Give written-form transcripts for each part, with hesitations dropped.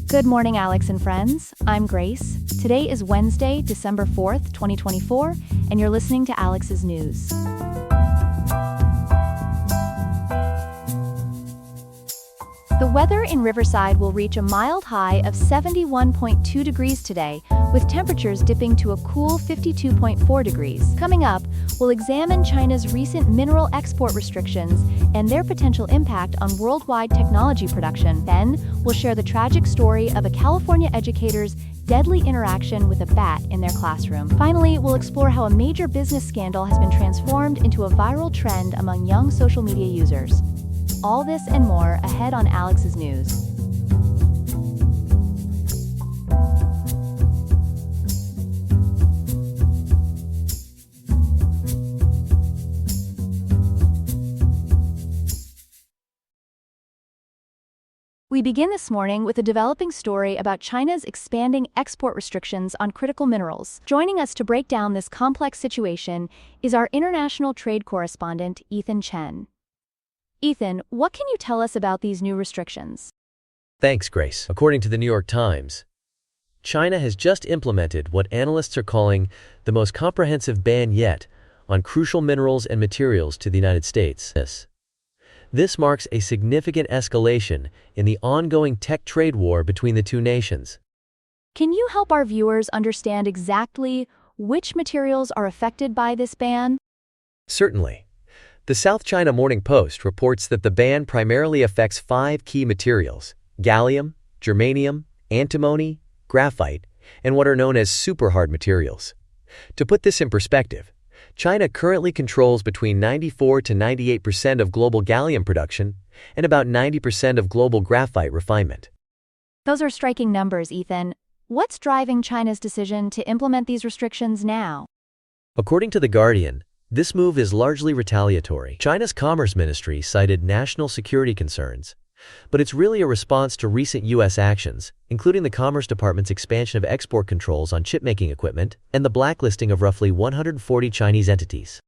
Good morning, Alex and friends. I'm Grace. Today is Wednesday, December 4th, 2024, and you're listening to Alex's News. The weather in Riverside will reach a mild high of 71.2 degrees today, with temperatures dipping to a cool 52.4 degrees. Coming up, we'll examine China's recent mineral export restrictions and their potential impact on worldwide technology production. Then, we'll share the tragic story of a California educator's deadly interaction with a bat in their classroom. Finally, we'll explore how a major business scandal has been transformed into a viral trend among young social media users. All this and more ahead on Alex's News. We begin this morning with a developing story about China's expanding export restrictions on critical minerals. Joining us to break down this complex situation is our international trade correspondent, Ethan Chen. Ethan, what can you tell us about these new restrictions? Thanks, Grace. According to the New York Times, China has just implemented what analysts are calling the most comprehensive ban yet on crucial minerals and materials to the United States. This marks a significant escalation in the ongoing tech trade war between the two nations. Can you help our viewers understand exactly which materials are affected by this ban? Certainly. The South China Morning Post reports that the ban primarily affects 5 key materials: gallium, germanium, antimony, graphite, and what are known as super-hard materials. To put this in perspective, China currently controls between 94 to 98% of global gallium production and about 90% of global graphite refinement. Those are striking numbers, Ethan. What's driving China's decision to implement these restrictions now? According to The Guardian, this move is largely retaliatory. China's Commerce Ministry cited national security concerns, but it's really a response to recent U.S. actions, including the Commerce Department's expansion of export controls on chip-making equipment and the blacklisting of roughly 140 Chinese entities.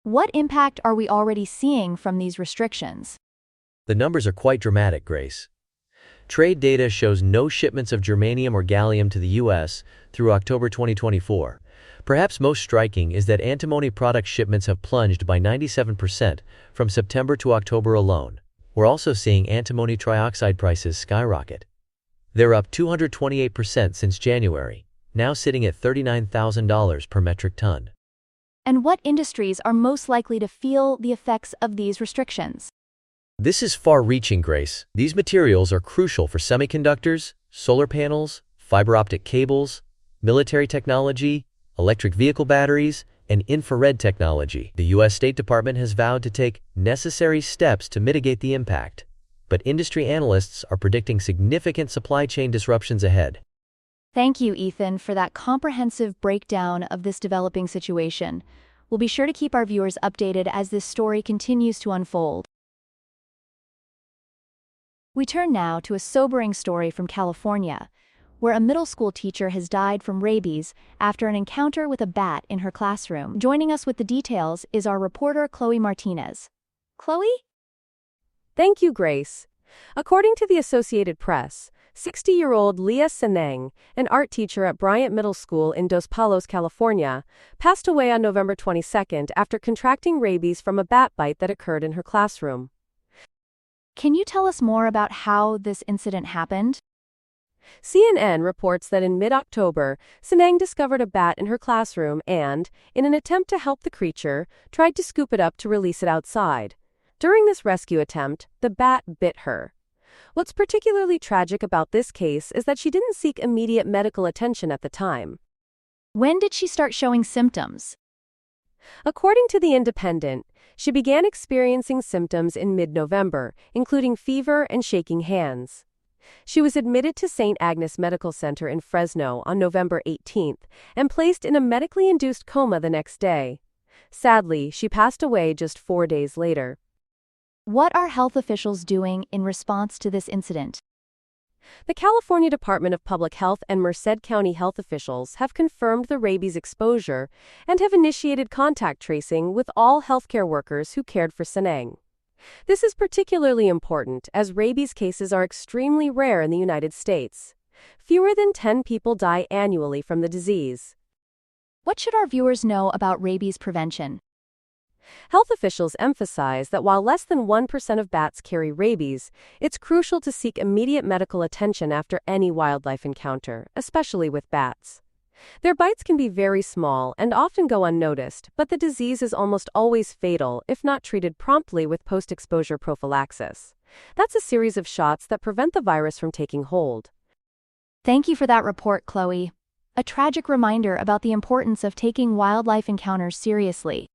What impact are we already seeing from these restrictions? The numbers are quite dramatic, Grace. Trade data shows no shipments of germanium or gallium to the U.S. through October 2024. Perhaps most striking is that antimony product shipments have plunged by 97% from September to October alone. We're also seeing antimony trioxide prices skyrocket. They're up 228% since January, now sitting at $39,000 per metric ton. And what industries are most likely to feel the effects of these restrictions? This is far-reaching, Grace. These materials are crucial for semiconductors, solar panels, fiber optic cables, military technology, electric vehicle batteries, and infrared technology. The U.S. State Department has vowed to take necessary steps to mitigate the impact, but industry analysts are predicting significant supply chain disruptions ahead. Thank you, Ethan, for that comprehensive breakdown of this developing situation. We'll be sure to keep our viewers updated as this story continues to unfold. We turn now to a sobering story from California, where a middle school teacher has died from rabies after an encounter with a bat in her classroom. Joining us with the details is our reporter Chloe Martinez. Chloe? Thank you, Grace. According to the Associated Press, 60-year-old Leah Seneng, an art teacher at Bryant Middle School in Dos Palos, California, passed away on November 22nd after contracting rabies from a bat bite that occurred in her classroom. Can you tell us more about how this incident happened? CNN reports that in mid-October, Seneng discovered a bat in her classroom and, in an attempt to help the creature, tried to scoop it up to release it outside. During this rescue attempt, the bat bit her. What's particularly tragic about this case is that she didn't seek immediate medical attention at the time. When did she start showing symptoms? According to The Independent, she began experiencing symptoms in mid-November, including fever and shaking hands. She was admitted to St. Agnes Medical Center in Fresno on November 18th and placed in a medically induced coma the next day. Sadly, she passed away just 4 days later. What are health officials doing in response to this incident? The California Department of Public Health and Merced County health officials have confirmed the rabies exposure and have initiated contact tracing with all healthcare workers who cared for Seneng. This is particularly important as rabies cases are extremely rare in the United States. Fewer than 10 people die annually from the disease. What should our viewers know about rabies prevention? Health officials emphasize that while less than 1% of bats carry rabies, it's crucial to seek immediate medical attention after any wildlife encounter, especially with bats. Their bites can be very small and often go unnoticed, but the disease is almost always fatal if not treated promptly with post-exposure prophylaxis. That's a series of shots that prevent the virus from taking hold. Thank you for that report, Chloe. A tragic reminder about the importance of taking wildlife encounters seriously.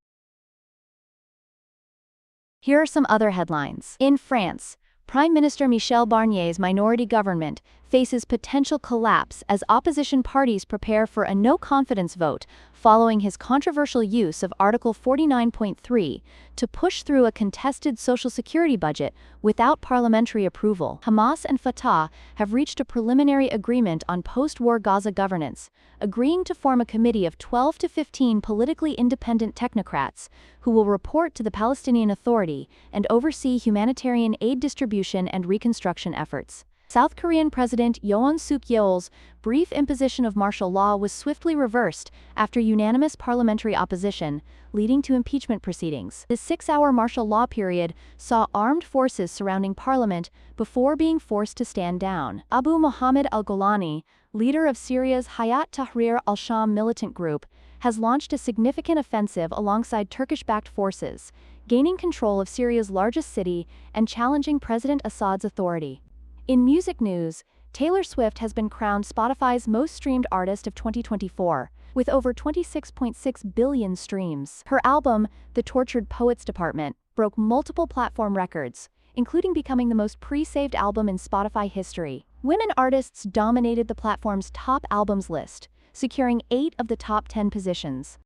Here are some other headlines. In France, Prime Minister Michel Barnier's minority government faces potential collapse as opposition parties prepare for a no-confidence vote following his controversial use of Article 49.3 to push through a contested social security budget without parliamentary approval. Hamas and Fatah have reached a preliminary agreement on post-war Gaza governance, agreeing to form a committee of 12 to 15 politically independent technocrats who will report to the Palestinian Authority and oversee humanitarian aid distribution and reconstruction efforts. South Korean President Yoon Suk Yeol's brief imposition of martial law was swiftly reversed after unanimous parliamentary opposition, leading to impeachment proceedings. The 6-hour martial law period saw armed forces surrounding parliament before being forced to stand down. Abu Mohammed al-Golani, leader of Syria's Hayat Tahrir al-Sham militant group, has launched a significant offensive alongside Turkish-backed forces, gaining control of Syria's largest city and challenging President Assad's authority. In music news, Taylor Swift has been crowned Spotify's most streamed artist of 2024, with over 26.6 billion streams. Her album, The Tortured Poets Department, broke multiple platform records, including becoming the most pre-saved album in Spotify history. Women artists dominated the platform's top albums list, securing 8 of the top 10 positions.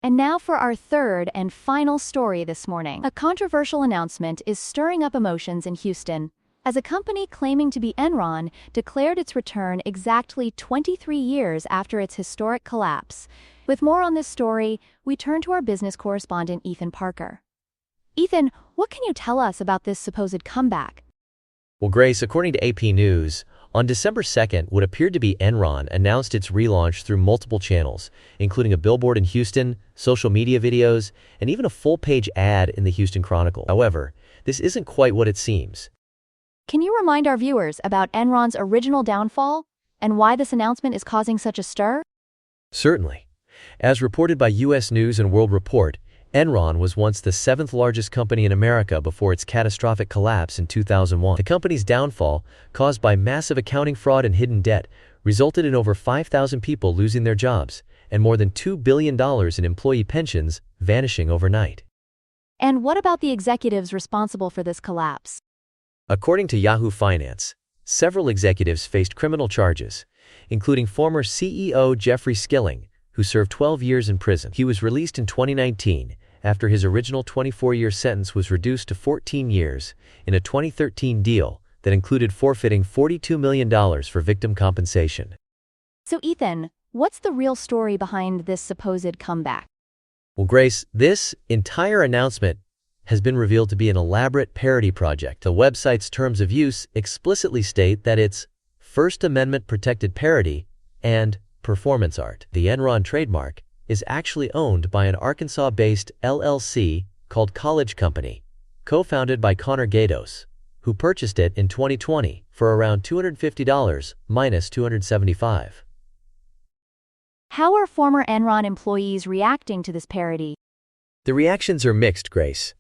And now for our third and final story this morning. A controversial announcement is stirring up emotions in Houston, as a company claiming to be Enron declared its return exactly 23 years after its historic collapse. With more on this story, we turn to our business correspondent Ethan Parker. Ethan, what can you tell us about this supposed comeback? Well, Grace, according to AP News, on December 2nd, what appeared to be Enron announced its relaunch through multiple channels, including a billboard in Houston, social media videos, and even a full-page ad in the Houston Chronicle. However, this isn't quite what it seems. Can you remind our viewers about Enron's original downfall and why this announcement is causing such a stir? Certainly. As reported by U.S. News and World Report, Enron was once the 7th largest company in America before its catastrophic collapse in 2001. The company's downfall, caused by massive accounting fraud and hidden debt, resulted in over 5,000 people losing their jobs and more than $2 billion in employee pensions vanishing overnight. And what about the executives responsible for this collapse? According to Yahoo Finance, several executives faced criminal charges, including former CEO Jeffrey Skilling, who served 12 years in prison. He was released in 2019 after his original 24-year sentence was reduced to 14 years in a 2013 deal that included forfeiting $42 million for victim compensation. So Ethan, what's the real story behind this supposed comeback? Well, Grace, this entire announcement has been revealed to be an elaborate parody project. The website's terms of use explicitly state that it's First Amendment protected parody and performance art. The Enron trademark is actually owned by an Arkansas-based LLC called College Company, co-founded by Connor Gatos, who purchased it in 2020 for around $250 minus $275. How are former Enron employees reacting to this parody? The reactions are mixed, Grace.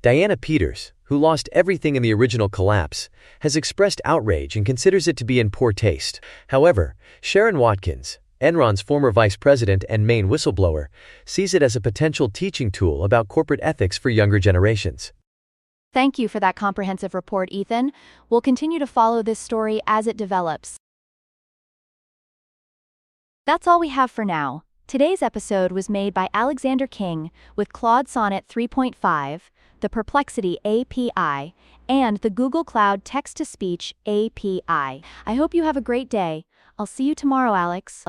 Diana Peters, who lost everything in the original collapse, has expressed outrage and considers it to be in poor taste. However, Sharon Watkins, Enron's former vice president and main whistleblower, sees it as a potential teaching tool about corporate ethics for younger generations. Thank you for that comprehensive report, Ethan. We'll continue to follow this story as it develops. That's all we have for now. Today's episode was made by Alexander King with Claude Sonnet 3.5, the Perplexity API, and the Google Cloud Text-to-Speech API. I hope you have a great day. I'll see you tomorrow, Alex.